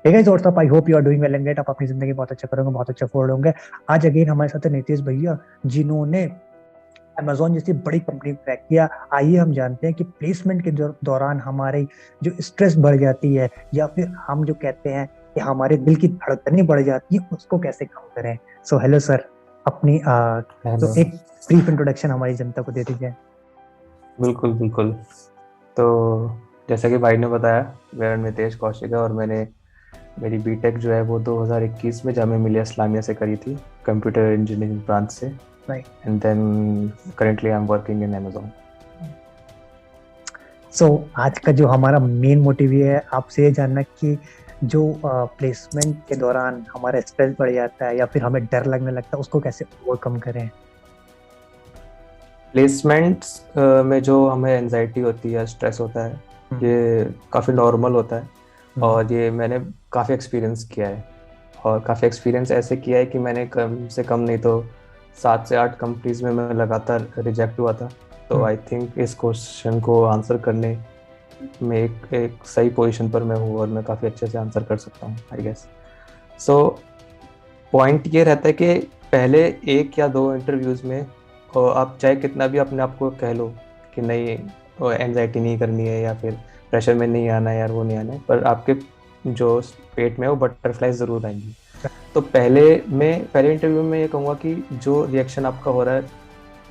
Hey guys what's up, I hope you are doing well and great. आप अपनी जिंदगी में बहुत अच्छा करोगे, बहुत अच्छा फॉरवर्ड होंगे। आज अगेन हमारे साथ है नीतीश भैया, जिन्होंने अमेजोन जैसी बड़ी कंपनी क्रैक किया। आइए हम जानते हैं कि प्लेसमेंट के दौरान हमारी जो स्ट्रेस बढ़ जाती है, या फिर हम जो कहते हैं कि हमारे दिल की धड़कनें बढ़ जाती है, उसको कैसे कम करें। सो हेलो सर, अपनी तो हेलो। एक ब्रीफ इंट्रोडक्शन हमारी जनता को दे दीजिए। बिल्कुल बिल्कुल। तो जैसा कि भाई ने बताया, मेरा नितेश कौशिक है और मैंने मेरी बीटेक जो है वो 2021 में जामिया मिलिया इस्लामिया से करी थी, कंप्यूटर इंजीनियरिंग ब्रांच से। Right. And then currently I am working in Amazon. So आज का जो हमारा मेन मोटिव ये है आपसे ये जानना कि जो प्लेसमेंट के दौरान हमारा स्ट्रेस बढ़ जाता है या फिर हमें डर लगने लगता है, उसको कैसे ओवरकम करें। प्लेसमेंट्स में जो हमें एनजाइटी होती है, स्ट्रेस होता है, हम्म। ये काफ़ी नॉर्मल होता है। हम्म। और ये मैंने काफ़ी एक्सपीरियंस किया है, और काफ़ी एक्सपीरियंस ऐसे किया है कि मैंने कम से कम नहीं तो 7 से 8 कंपनीज में मैं लगातार रिजेक्ट हुआ था। तो हम्म। आई थिंक इस क्वेश्चन को आंसर करने में एक सही पोजीशन पर मैं हूँ और मैं काफ़ी अच्छे से आंसर कर सकता हूँ, आई गेस। सो पॉइंट ये रहता है कि पहले 1 या 2 इंटरव्यूज़ में आप चाहे कितना भी अपने आप को कह लो कि नहीं, एंजाइटी नहीं करनी है या फिर प्रेशर में नहीं आना है यार, वो नहीं आना है, पर आपके जो पेट में है वो बटरफ्लाई ज़रूर आएंगी। तो पहले इंटरव्यू में ये कहूँगा कि जो रिएक्शन आपका हो रहा है,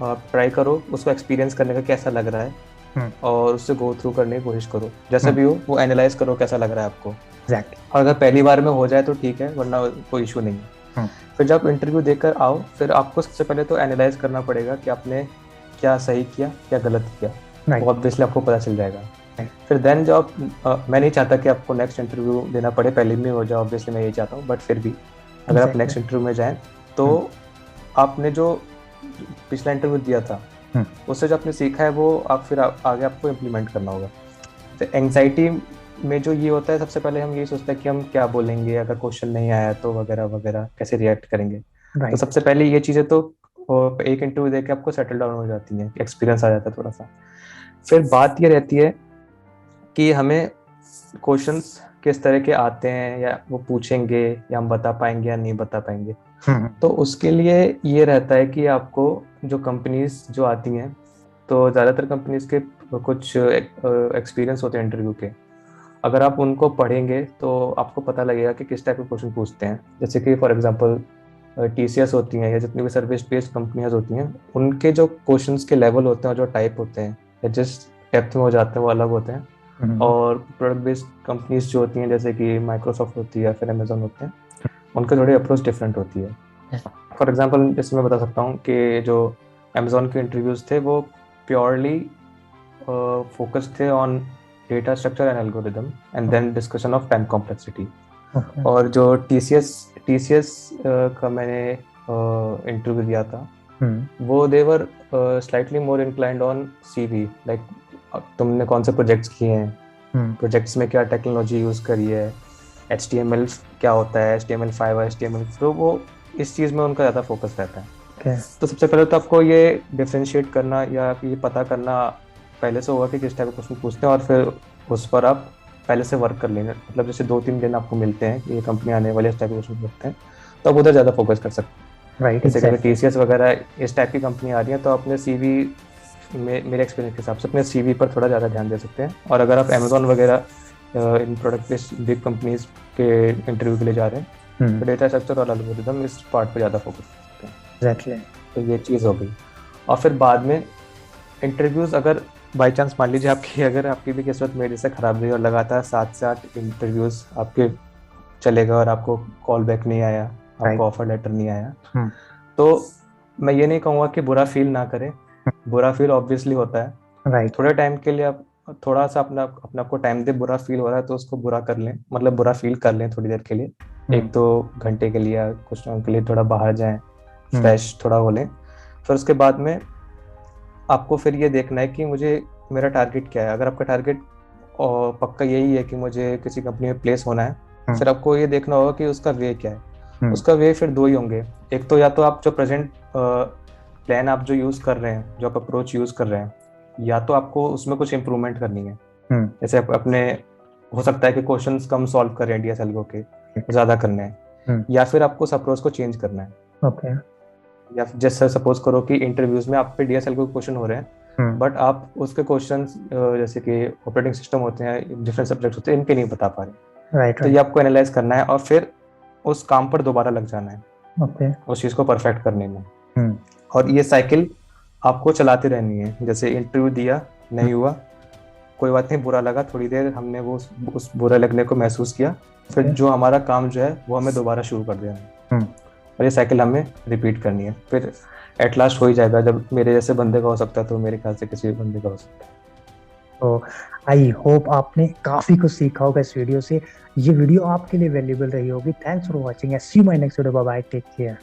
आप ट्राई करो उसको एक्सपीरियंस करने का, कैसा लग रहा है, हम्म। और उससे गो थ्रू करने की कोशिश करो। जैसे हम्म। भी हो वो एनालाइज करो कैसा लग रहा है आपको। एग्जैक्टली। और अगर पहली बार में हो जाए तो ठीक है, वरना कोई इशू नहीं है। हम्म। फिर जब इंटरव्यू देकर आओ, फिर आपको सबसे पहले तो एनालाइज करना पड़ेगा कि आपने क्या सही किया, क्या गलत किया। राइट। वो ऑब्वियसली आपको पता चल जाएगा। राइट। फिर देन जब मैं नहीं चाहता कि आपको नेक्स्ट इंटरव्यू देना पड़े, पहले में हो जाए, ऑब्वियसली मैं यही चाहता हूँ, बट फिर भी अगर आप एग्जैक्टली। नेक्स्ट इंटरव्यू में जाएं तो हम्म। आपने जो पिछला इंटरव्यू दिया था हम्म। उससे जो आपने सीखा है वो आप फिर आगे आपको इम्प्लीमेंट करना होगा। तो एंग्जाइटी में जो ये होता है, सबसे पहले हम यही सोचते हैं कि हम क्या बोलेंगे, अगर क्वेश्चन नहीं आया तो वगैरह वगैरह, कैसे रिएक्ट करेंगे। तो राइट। सबसे पहले ये चीज़ें तो एक इंटरव्यू देके आपको सेटल डाउन हो जाती हैं, एक्सपीरियंस आ जाता है थोड़ा सा। फिर बात ये रहती है कि हमें क्वेश्चंस किस तरह के आते हैं, या वो पूछेंगे या हम बता पाएंगे या नहीं बता पाएंगे। हम्म। तो उसके लिए ये रहता है कि आपको जो कंपनीज जो आती हैं, तो ज़्यादातर कंपनीज के कुछ एक्सपीरियंस होते हैं इंटरव्यू के। अगर आप उनको पढ़ेंगे तो आपको पता लगेगा कि किस टाइप के क्वेश्चन पूछते हैं। जैसे कि फॉर एग्जांपल टीसीएस होती हैं या जितनी भी सर्विस बेस्ड कंपनियां होती हैं, उनके जो क्वेश्चंस के लेवल होते हैं और जो टाइप होते हैं या जिस डेप्थ में हो जाते हैं वो अलग होते हैं। हम्म। और प्रोडक्ट बेस्ड कंपनीज जो होती हैं, जैसे कि माइक्रोसॉफ्ट होती है या फिर अमेजोन होते हैं, उनकी थोड़ी अप्रोच डिफरेंट होती है। फॉर एग्जांपल जैसे मैं बता सकता हूँ कि जो अमेजोन के इंटरव्यूज़ थे वो प्योरली फोकस थे on data structure and algorithm and then discussion of time complexity. Okay. और जो टीसीएस का मैंने इंटरव्यू दिया था, हम्म। वो they were slightly more inclined on CV, like तुमने कौन से प्रोजेक्ट्स किए हैं, हम्म। प्रोजेक्ट्स में क्या टेक्नोलॉजी यूज़ करी है, HTML क्या होता है, HTML5 और HTML, तो वो इस चीज़ में उनका ज़्यादा फोकस रहता है। ओके। तो सबसे पहले तो आपको ये डिफ्रेंशिएट करना या ये पता करना पहले से होगा कि किस टाइप का क्वेश्चन पूछते हैं, और फिर उस पर आप पहले से वर्क कर लेंगे। मतलब जैसे 2-3 दिन आपको मिलते हैं कि ये कंपनी आने वाली इस टाइप के क्वेश्चन पूछते हैं, तो आप उधर ज़्यादा फोकस कर सकते हैं। राइट। जैसे कि अगर एग्जैक्टली। TCS वगैरह इस टाइप की कंपनी आ रही है, तो अपने CV में, मेरे एक्सपीरियंस के हिसाब से अपने CV पर थोड़ा ज़्यादा ध्यान दे सकते हैं। और अगर आप अमेजोन वगैरह इन प्रोडक्ट बेस्ड बिग कंपनीज के इंटरव्यू के लिए जा रहे हैं, हम्म। तो डेटा स्ट्रक्चर और एल्गोरिदम इस पार्ट पे ज़्यादा फोकस कर सकते हैं। एग्जैक्टली। तो ये चीज़ हो गई। और फिर बाद में इंटरव्यूज़, अगर बाई चांस मान लीजिए आपकी, अगर आपकी भी किस्मत मेरे से ख़राब रही और लगातार 7 से 8 इंटरव्यूज़ आपके चलेगा और आपको कॉल बैक नहीं आया, आपको राइट। ऑफर लेटर नहीं आया, हम्म। तो मैं ये नहीं कहूँगा कि बुरा फील ना करें। बुरा फील ऑब्वियसली होता है। राइट। थोड़े टाइम के लिए आप थोड़ा सा अपना अपने आपको टाइम दे, बुरा फील हो रहा है तो उसको बुरा कर लें, मतलब बुरा फील कर लें थोड़ी देर के लिए, हम्म। 1-2 घंटे के लिए या कुछ टाइम के लिए थोड़ा बाहर जाएं, हम्म। फ्रेश थोड़ा हो लें। फिर उसके बाद में आपको फिर ये देखना है कि मुझे, मेरा टारगेट क्या है। अगर आपका टारगेट और पक्का यही है कि मुझे किसी कंपनी में प्लेस होना है, हम्म। फिर आपको ये देखना होगा कि उसका वे क्या है। हम्म। उसका वे फिर दो ही होंगे। एक तो या तो आप जो प्रेजेंट प्लान आप जो यूज़ कर रहे हैं, जो आप अप्रोच यूज़ कर रहे हैं, या तो आपको उसमें कुछ इम्प्रूवमेंट करनी है। हम्म। जैसे आप अपने हो सकता है कि क्वेश्चंस कम सॉल्व करें डीएसएलओ के, ज्यादा करने हैं, या फिर आपको उस अप्रोच को चेंज करना है। ओके। या जैसे सपोज करो कि इंटरव्यूज में आप पे डीएसएलओ के क्वेश्चन हो रहे हैं, बट आप उसके क्वेश्चंस जैसे कि ऑपरेटिंग सिस्टम होते हैं, डिफरेंट सब्जेक्ट्स होते हैं, इनके नहीं बता पा रहे, राइट तो ये आपको एनालाइज करना है और फिर उस काम पर दोबारा लग जाना है, ओके। उस चीज को परफेक्ट करने में। और ये साइकिल आपको चलाते रहनी है। जैसे इंटरव्यू दिया, नहीं हुआ, कोई बात नहीं, बुरा लगा, थोड़ी देर हमने वो उस बुरा लगने को महसूस किया, फिर जो हमारा काम जो है वो हमें दोबारा शुरू कर देना है, और ये साइकिल हमें रिपीट करनी है। फिर एट लास्ट हो ही जाएगा। जब मेरे जैसे बंदे का हो सकता है तो मेरे ख्याल से किसी भी बंदे का हो सकता है। तो आई होप आपने काफी कुछ सीखा होगा इस वीडियो से। ये वीडियो आपके लिए वैल्यूएबल रही होगी। Thanks for watching. See you my next video. Bye bye, take care.